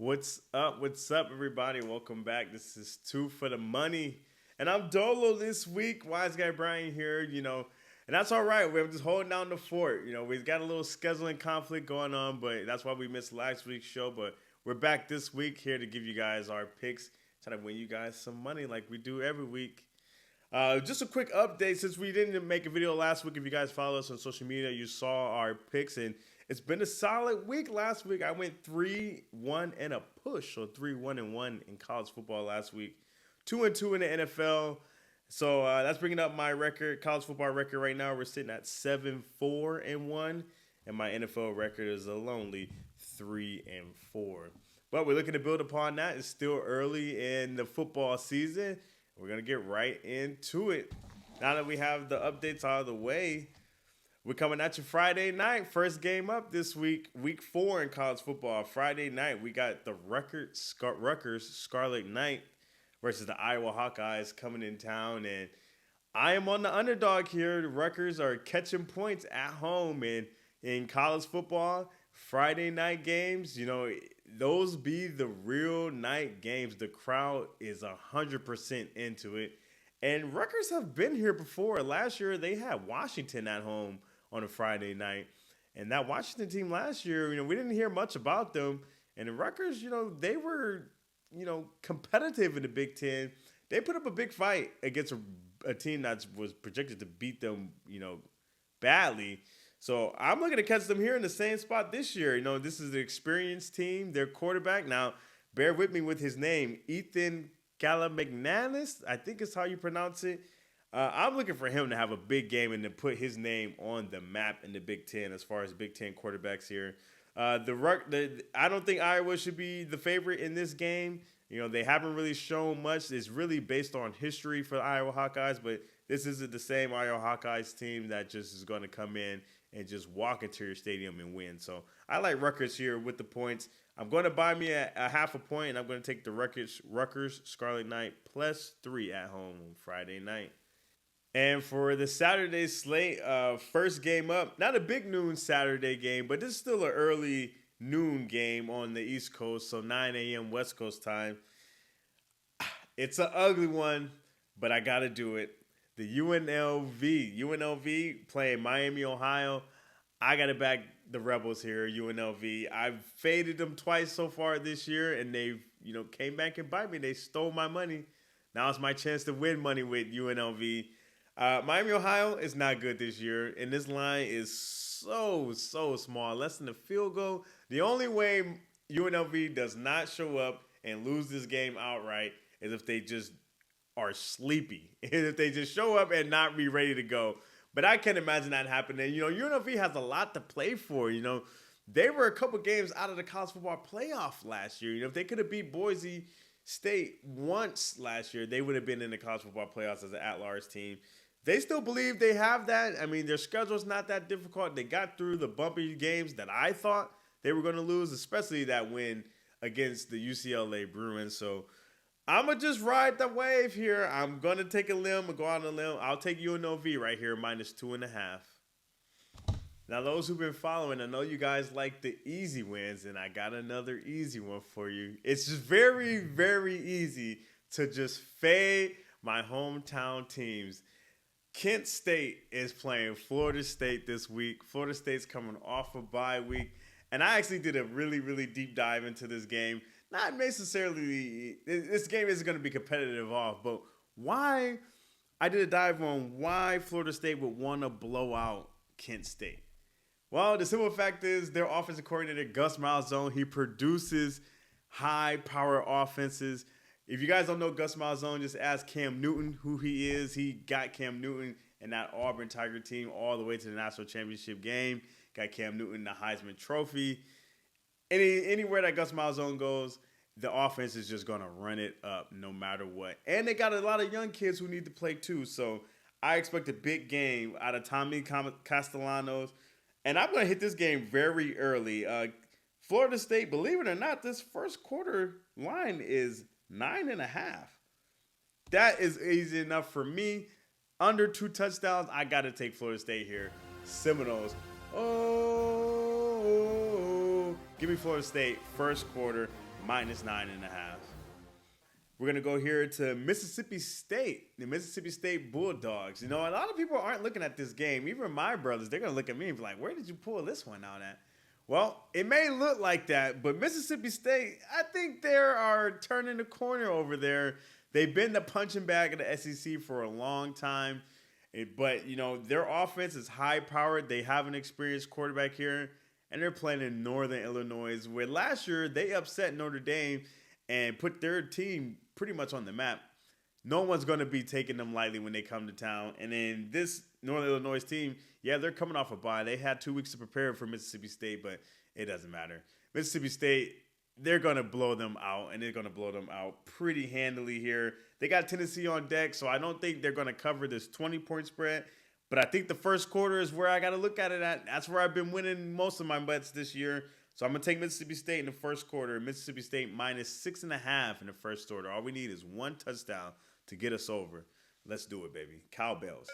What's up? What's up, everybody? Welcome back. This is Two for the Money. And I'm Dolo this week. Wise Guy Brian here, and that's all right. We're just holding down the fort. We've got a little scheduling conflict going on, but that's why we missed last week's show. But we're back this week here to give you guys our picks, try to win you guys some money like we do every week. Just a quick update since we didn't make a video last week. If you guys follow us on social media, you saw our picks, and it's been a solid week. Last week I went 3-1 and a push, so 3-1-1 in college football last week, 2-2 in the NFL. So that's bringing up my record, college football record right now. We're sitting at 7-4-1, and my NFL record is a lonely 3-4. But we're looking to build upon that. It's still early in the football season. We're going to get right into it. Now that we have the updates out of the way, we're coming at you Friday night. First game up this week, week 4 in college football. Friday night, we got the Rutgers Scarlet Knight versus the Iowa Hawkeyes coming in town. And I am on the underdog here. The Rutgers are catching points at home. And in college football, Friday night games, those be the real night games. The crowd is 100% into it. And Rutgers have been here before. Last year, they had Washington at home on a Friday night. And that Washington team last year, we didn't hear much about them. And the Rutgers, they were, competitive in the Big Ten. They put up a big fight against a team that was projected to beat them, badly. So I'm looking to catch them here in the same spot this year. This is an experienced team. Their quarterback, now bear with me with his name, Ethan Galamagnanis, I think is how you pronounce it. I'm looking for him to have a big game and to put his name on the map in the Big Ten as far as Big Ten quarterbacks here. I don't think Iowa should be the favorite in this game. They haven't really shown much. It's really based on history for the Iowa Hawkeyes, but this isn't the same Iowa Hawkeyes team that just is going to come in and just walk into your stadium and win. So I like Rutgers here with the points. I'm going to buy me a half a point, and I'm going to take the Rutgers Scarlet Knight +3 at home on Friday night. And for the Saturday slate, first game up, not a big noon Saturday game, but this is still an early noon game on the East Coast, so 9 a.m. West Coast time. It's an ugly one, but I got to do it. The UNLV playing Miami, Ohio. I got to back the Rebels here, UNLV. I've faded them twice so far this year, and they've, came back and bite me. They stole my money. Now it's my chance to win money with UNLV. Miami, Ohio is not good this year, and this line is so small, less than a field goal. The only way UNLV does not show up and lose this game outright is if they just are sleepy, and if they just show up and not be ready to go. But I can't imagine that happening. UNLV has a lot to play for. They were a couple games out of the college football playoff last year. If they could have beat Boise State once last year, they would have been in the college football playoffs as an at-large team. They still believe they have that. I mean, their schedule's not that difficult. They got through the bumpy games that I thought they were going to lose, especially that win against the UCLA Bruins. So I'm going to just ride the wave here. I'm going to take a limb and go out on a limb. I'll take UNLV right here, -2.5. Now, those who've been following, I know you guys like the easy wins, and I got another easy one for you. It's just very, very easy to just fade my hometown teams. Kent State is playing Florida State this week. Florida State's coming off a bye week. And I actually did a really, really deep dive into this game. Not necessarily, this game isn't going to be competitive off, but why, I did a dive on why Florida State would want to blow out Kent State. Well, the simple fact is their offensive coordinator, Gus Malzahn, he produces high-power offenses. If you guys don't know Gus Malzahn, just ask Cam Newton who he is. He got Cam Newton and that Auburn Tiger team all the way to the national championship game. Got Cam Newton the Heisman Trophy. Anywhere that Gus Malzahn goes, the offense is just going to run it up no matter what. And they got a lot of young kids who need to play too. So I expect a big game out of Tommy Castellanos. And I'm going to hit this game very early. Florida State, believe it or not, this first quarter line is 9.5. That is easy enough for me. Under 2 touchdowns, I got to take Florida State here. Seminoles. Oh, give me Florida State first quarter. minus 9.5. We're going to go here to Mississippi State, the Mississippi State Bulldogs. You know, a lot of people aren't looking at this game. Even my brothers, they're going to look at me and be like, where did you pull this one out at? Well, it may look like that, but Mississippi State, I think they are turning the corner over there. They've been the punching bag of the SEC for a long time. But, you know, their offense is high-powered. They have an experienced quarterback here, and they're playing in Northern Illinois, where last year they upset Notre Dame and put their team pretty much on the map. No one's going to be taking them lightly when they come to town. And then this Northern Illinois team, yeah, they're coming off a bye. They had 2 weeks to prepare for Mississippi State, but it doesn't matter. Mississippi State, they're going to blow them out, and they're going to blow them out pretty handily here. They got Tennessee on deck, so I don't think they're going to cover this 20-point spread. But I think the first quarter is where I got to look at it at. That's where I've been winning most of my bets this year. So I'm going to take Mississippi State in the first quarter. Mississippi State minus 6.5 in the first quarter. All we need is one touchdown to get us over. Let's do it, baby. Cowbells.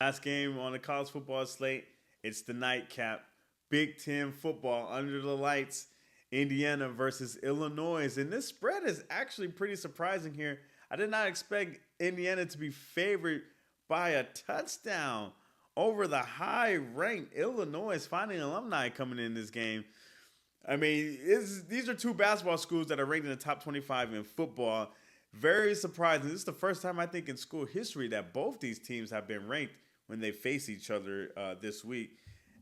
Last game on the college football slate. It's the nightcap. Big Ten football under the lights. Indiana versus Illinois. And this spread is actually pretty surprising here. I did not expect Indiana to be favored by a touchdown over the high-ranked Illinois Fighting Alumni coming in this game. I mean, these are two basketball schools that are ranked in the top 25 in football. Very surprising. This is the first time, I think, in school history that both these teams have been ranked when they face each other this week.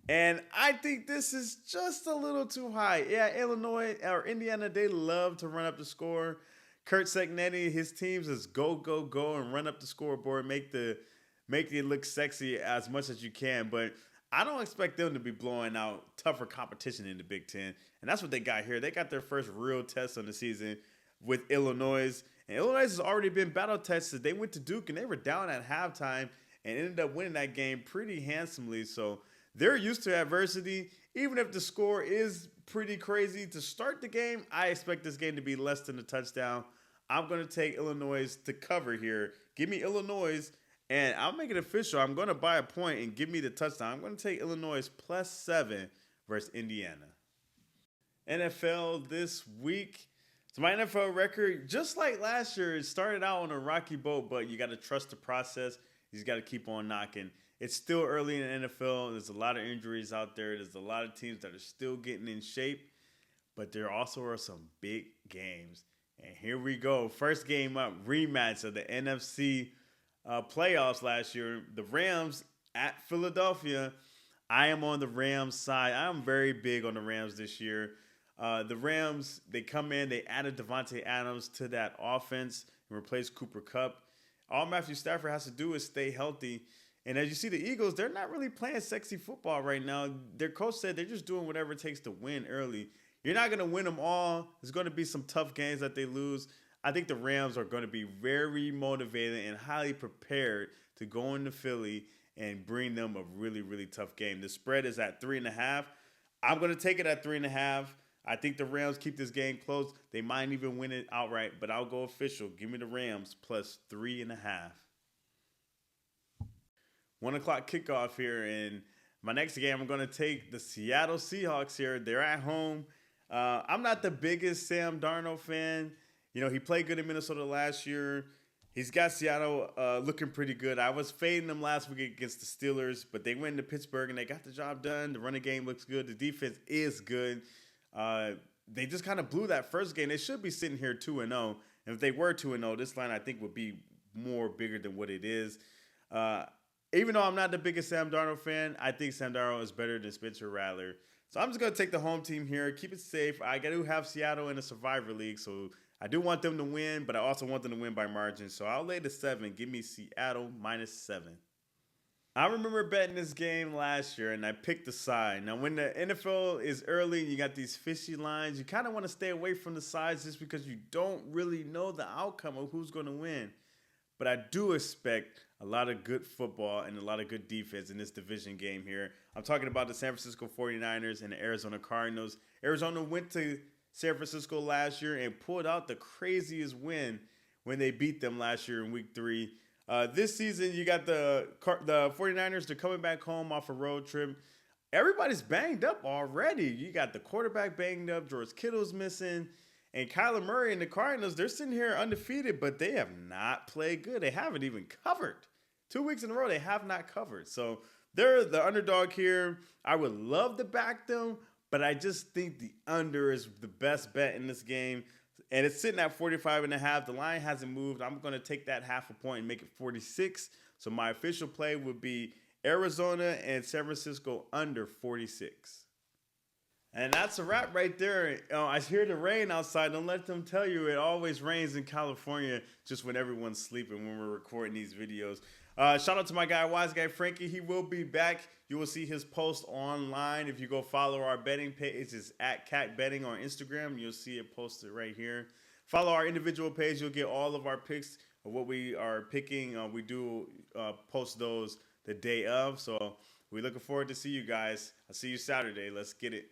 And I think this is just a little too high. Yeah, Illinois or Indiana, they love to run up the score. Kurt Segnetti, his teams is go, go, go and run up the scoreboard, make it look sexy as much as you can. But I don't expect them to be blowing out tougher competition in the Big Ten. And that's what they got here. They got their first real test on the season with Illinois. And Illinois has already been battle tested. They went to Duke and they were down at halftime and ended up winning that game pretty handsomely. So they're used to adversity. Even if the score is pretty crazy to start the game, I expect this game to be less than a touchdown. I'm going to take Illinois to cover here. Give me Illinois, and I'll make it official. I'm going to buy a point and give me the touchdown. I'm going to take Illinois plus 7 versus Indiana. NFL this week. So my NFL record, just like last year, it started out on a rocky boat, but you got to trust the process. You just got to keep on knocking. It's still early in the NFL. There's a lot of injuries out there. There's a lot of teams that are still getting in shape, but there also are some big games. And here we go. First game up, rematch of the NFC playoffs last year. The Rams at Philadelphia. I am on the Rams side. I'm very big on the Rams this year. The Rams, they come in, they added Devontae Adams to that offense and replaced Cooper Kupp. All Matthew Stafford has to do is stay healthy. And as you see, the Eagles, they're not really playing sexy football right now. Their coach said they're just doing whatever it takes to win early. You're not going to win them all. There's going to be some tough games that they lose. I think the Rams are going to be very motivated and highly prepared to go into Philly and bring them a really, really tough game. The spread is at 3.5. I'm going to take it at 3.5. I think the Rams keep this game close. They might even win it outright, but I'll go official. Give me the Rams plus 3.5. 1 o'clock kickoff here, and my next game, I'm going to take the Seattle Seahawks here. They're at home. I'm not the biggest Sam Darnold fan. You know, he played good in Minnesota last year. He's got Seattle looking pretty good. I was fading them last week against the Steelers, but they went into Pittsburgh and they got the job done. The running game looks good. The defense is good. They just kind of blew that first game. They should be sitting here 2-0. And if they were 2-0, this line I think would be more bigger than what it is. Even though I'm not the biggest Sam Darnold fan, I think Sam Darnold is better than Spencer Rattler. So I'm just going to take the home team here, keep it safe. I do have Seattle in a Survivor League, so I do want them to win, but I also want them to win by margin. So I'll lay the 7. Give me Seattle minus 7. I remember betting this game last year, and I picked the side. Now, when the NFL is early and you got these fishy lines, you kind of want to stay away from the sides just because you don't really know the outcome of who's going to win. But I do expect a lot of good football and a lot of good defense in this division game here. I'm talking about the San Francisco 49ers and the Arizona Cardinals. Arizona went to San Francisco last year and pulled out the craziest win when they beat them last year in week 3. This season, you got the 49ers. They're coming back home off a road trip. Everybody's banged up already. You got the quarterback banged up. George Kittle's missing. And Kyler Murray and the Cardinals, they're sitting here undefeated, but they have not played good. They haven't even covered. 2 weeks in a row, they have not covered. So they're the underdog here. I would love to back them, but I just think the under is the best bet in this game. And it's sitting at 45.5. The line hasn't moved. I'm going to take that half a point and make it 46. So my official play would be Arizona and San Francisco under 46. And that's a wrap right there. I hear the rain outside. Don't let them tell you it always rains in California just when everyone's sleeping when we're recording these videos. Shout out to my guy, Wise Guy Frankie. He will be back. You will see his post online. If you go follow our betting page, it's at Cat Betting on Instagram. You'll see it posted right here. Follow our individual page. You'll get all of our picks of what we are picking. We do post those the day of. So we're looking forward to see you guys. I'll see you Saturday. Let's get it.